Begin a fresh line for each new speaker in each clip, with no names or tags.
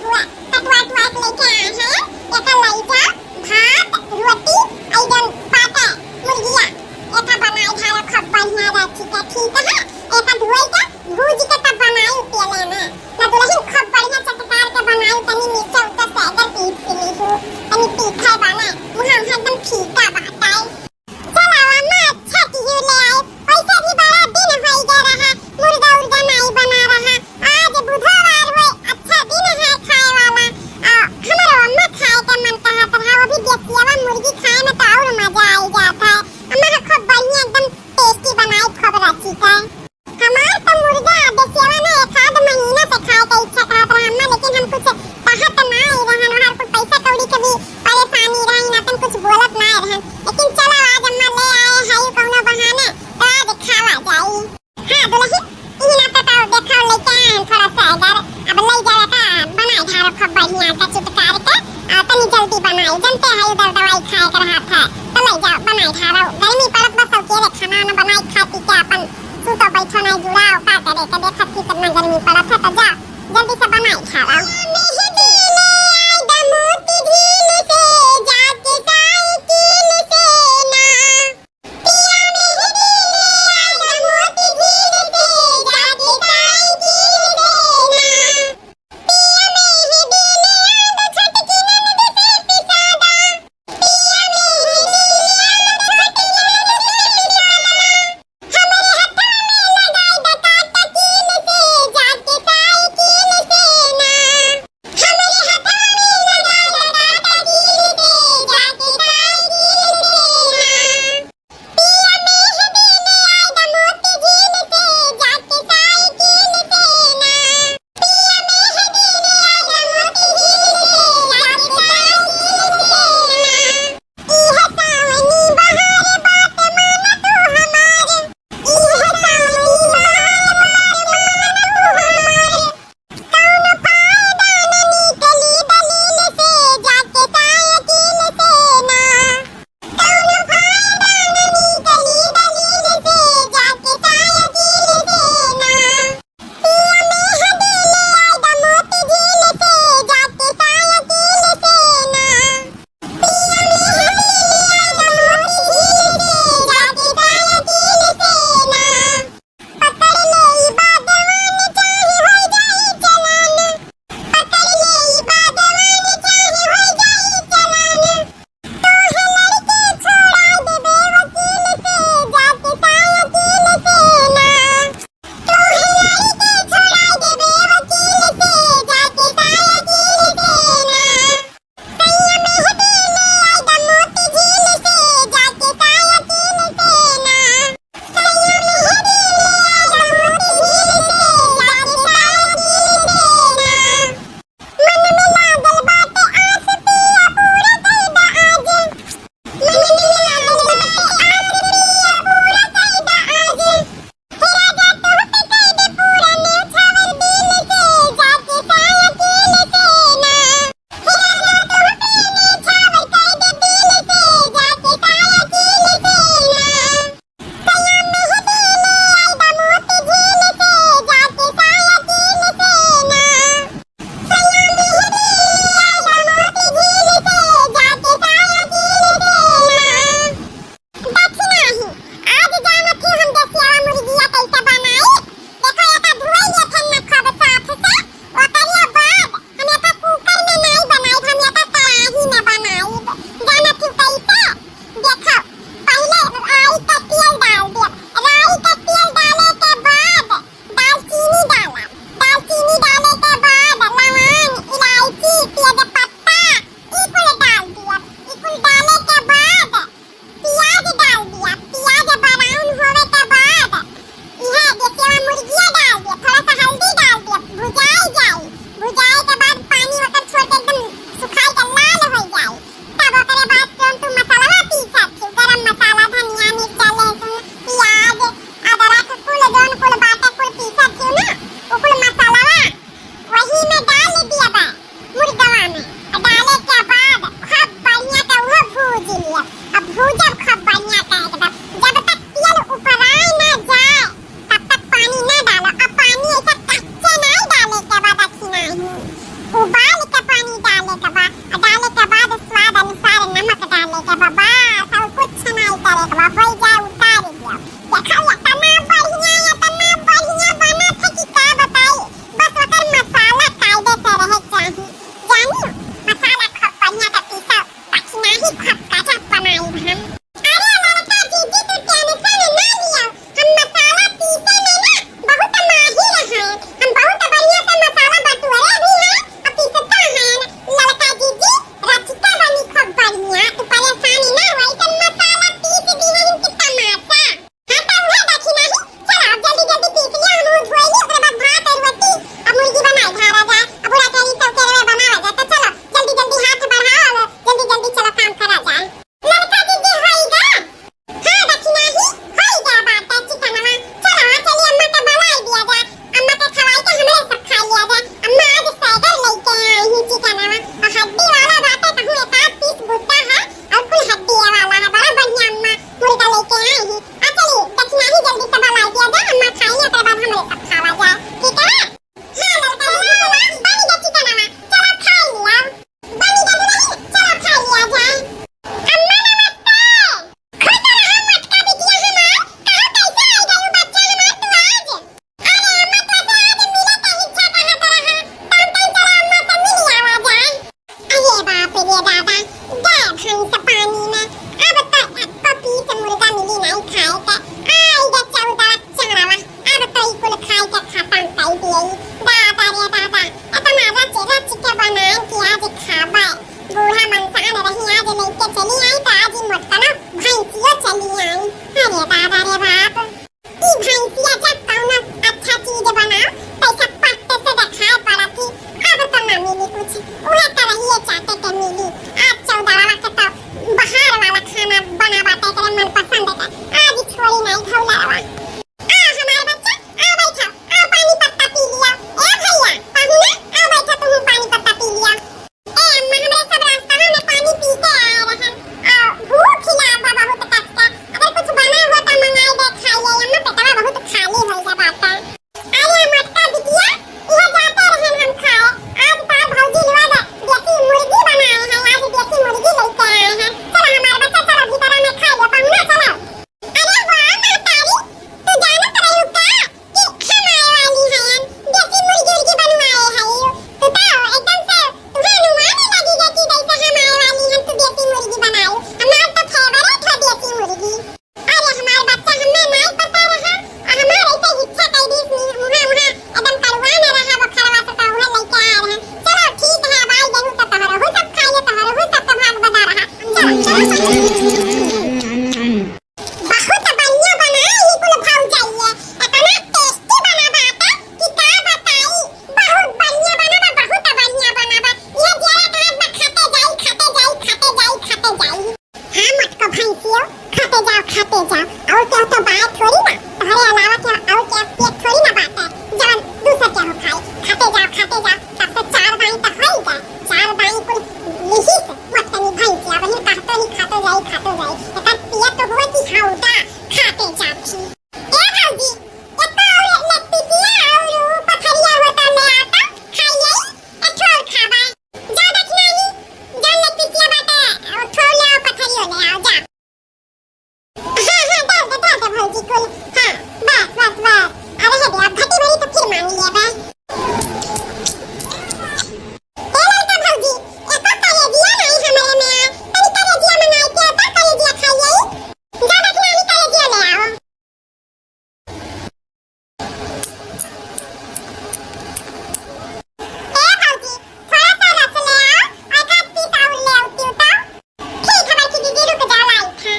बुआ कटवाट वाट लेके आए हैं एका लई जा भात रोटी आइडन पाता मुर्गिया एका बनाई धारा खूब बढ़िया रहती का ठीक है एका धोई का भूज के तब बनाई तेले में ना दुल्हन खूब बढ़िया चटकार के बनाई तनी नीचे उतर सैगर पीट से ली हो तनी तीखा बना मुहां एकदम फीका बात है चलावा मां अच्छा टीयू ले आए पैसा भी बड़ा दिन होई गया रहा मुर्गा उर्गा नहीं बना रहा आज बुधवार हुए अच्छा दिन है खाए वाला के चली आई तो आज ही मोटका ना भैंसियो चली आई। अरे दादा रे बाप, ई भैंसिया जब कौनो अच्छा चीज बनाओ पैसा पट्टे से दिखाए पड़ा कि अब तो ना मिली कुछ, उहे तो रहिए चाहते के मिली। आज 14 वाला के तो बाहर वाला खाना बना बाटे करे मन पसंद है, आज छोड़ी नहीं खौला रवा। आ हमारे बच्चा आ बैठो, आ पानी पत्ता पी लिया। ए भैया पाहुना आ बैठो, तुम पानी पत्ता पी लिया। ए अम्मा हमरे सब रास्ता में पानी पी के आ रहे हैं, आ भूख लगा बहुत कस के, अगर कुछ बना हो तो मंगाई दे खाइए, अम्मा पेटवा बहुत खाली हो जा बात। अरे मटका बिटिया इहे जाते रहन हम खाए, आज तो भौजी लवा दे देसी मुर्गी बनाए हैं, आज देसी मुर्गी लेके आए हैं। चलो हमारे बच्चा चलो भीतर में खा लो पाहुना चलो। अरे वाह मातारी, तू जानत रही का कि हम आए वाली हैं, देसी मुर्गी बनवाए हैं। तू तो एकदम से तुम्हें अनुमान ही लगेगा कि जैसे हम आए वाली हैं तू देसी मुर्गी बनाए। हमार तो फेवरेट है देसी मुर्गी। अरे हमारे बच्चा हमें नहीं पता रहा, हमारे ऐसे इच्छा कई दिन मुहा एकदम करवा न रहा वो खरवा से तो उहे लेके आ रहे हैं। चलो ठीक है भाई देहु तो तोहरो हो सब खाइए, तोहरो हो सब तो भाग बता रहा। बहुत बढ़िया बनाई ये कुल भौजाइए, इतना टेस्टी बना बाटे कि का बताई। बहुत बढ़िया बना बा, बहुत बढ़िया बना बा। ये जरा काट में खाते जाई खाते जाई खाते जाई खाते जाई। हां मटको भैंसियो खाते जाओ और क्या तो बात थोड़ी ना, तुम्हारे अलावा क्या और क्या पेट थोड़ी ना बात है जवन दूसरा क्या हो खाए। खाते जाओ तब से 4 बाई तो हो ही गए, 4 बाई कुल लिही से मटकनी भैंसिया बहिन कहतो नहीं खाते जाई एकर पिया तो हुआ कि हौदा खाते जाती। ए भौजी एक और लेग पीसिया और पथरिया होता मैं आता खाइए ए छोड़ खाबा जा देखनानी जन लेग पीसिया बाटे और छोड़ ले पथरियो ले आओ जा। हां दे भौजी कुल, हां बस अरे हे अब घटी भरी तो फिर मान लिए बे। ए लड़का भौजी एक करे दिया नहीं हमारे में, तनी करे दिया मंगाई के तो करे दिया खाइए जा देखनानी करे दिया ले आओ। ए भौजी थोड़ा सा रस ले आओ और एक पीस और ले आओ तो ठीक है बल्कि दीदी रुक जा लाई था।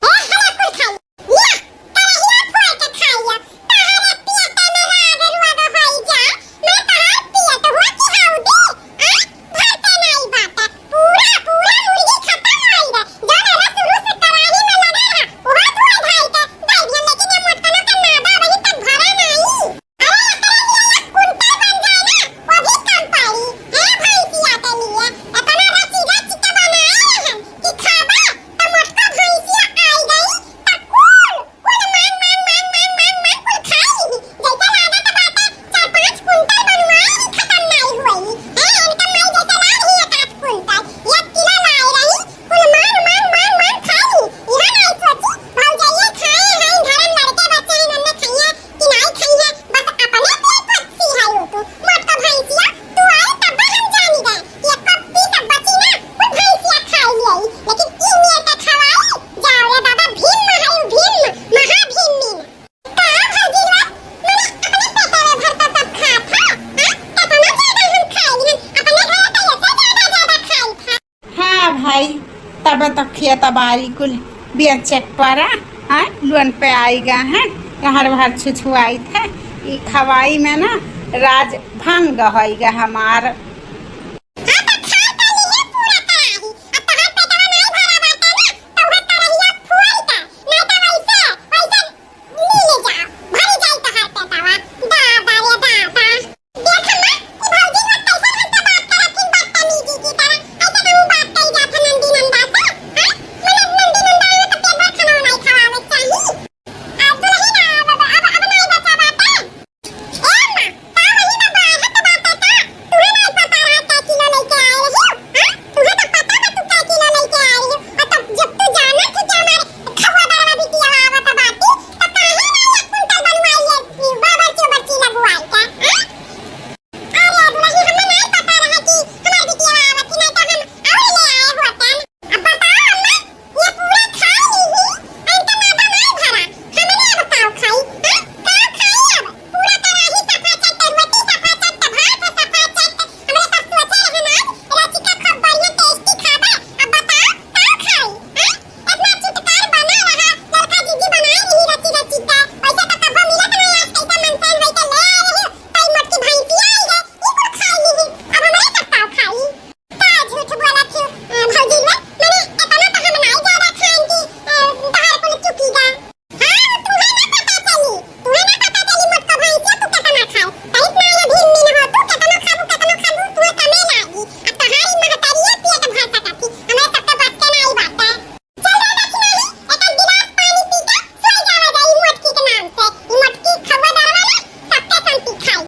ए हला कुल खाई या तरहिया फोड़ के खाइए, तहरे पियते मेरा अगर हुआ तो होई जा। मैं तहर पियत हुआ कि हौदी आ भरते नहीं बाटे, पूरा मुर्गी खत्म होई रे। जाने रस रुस कराही में लगा रहा ओहा धोई धाई के दे दिया, लेकिन ये मोटकना का नादा वही तक भरा नहीं। अरे एकरा लिए एक कुंटल बन जाए ना वो भी कम पड़ी है भैंसिया के लिए। इतना रची के बनाए हैं कि खाबा तो मोटका भैंसिया आई गई तो कुल कुल खाई जैसे लागत बाटे 4-5 कुंटल बनवाई ही खत्म नहीं हुई है। इनका मैं जैसे ला रही 1 कुंटल 1 किलो लाई रही कुल मान खाई। यह नहीं सोची भौजाइए खाए हैं घरन लड़के बच्चे हैं नन्हे खाइए कि नहीं खाइए, बस अपने पेट पच्ची है वो तू मोटका भैंसिया। तू आई तब हम जानी गए ये कप्पी सब बची ना वो भैंसिया खाई ली, लेकिन ई में के खवाई जाओ रे दादा भीम महा भीम का भौजी रे मैंने अपने पेट में भरता सब खा था। हां कितना ज्यादा हम खाई हैं अपने घर तो ऐसे ज्यादा खाई था।
हाँ भाई तब तक खेत बारी कुल बिया चेक परा हाँ लोन पे आएगा है हर भर छुछुआई थे ई खवाई में ना राज भंग होएगा हमार।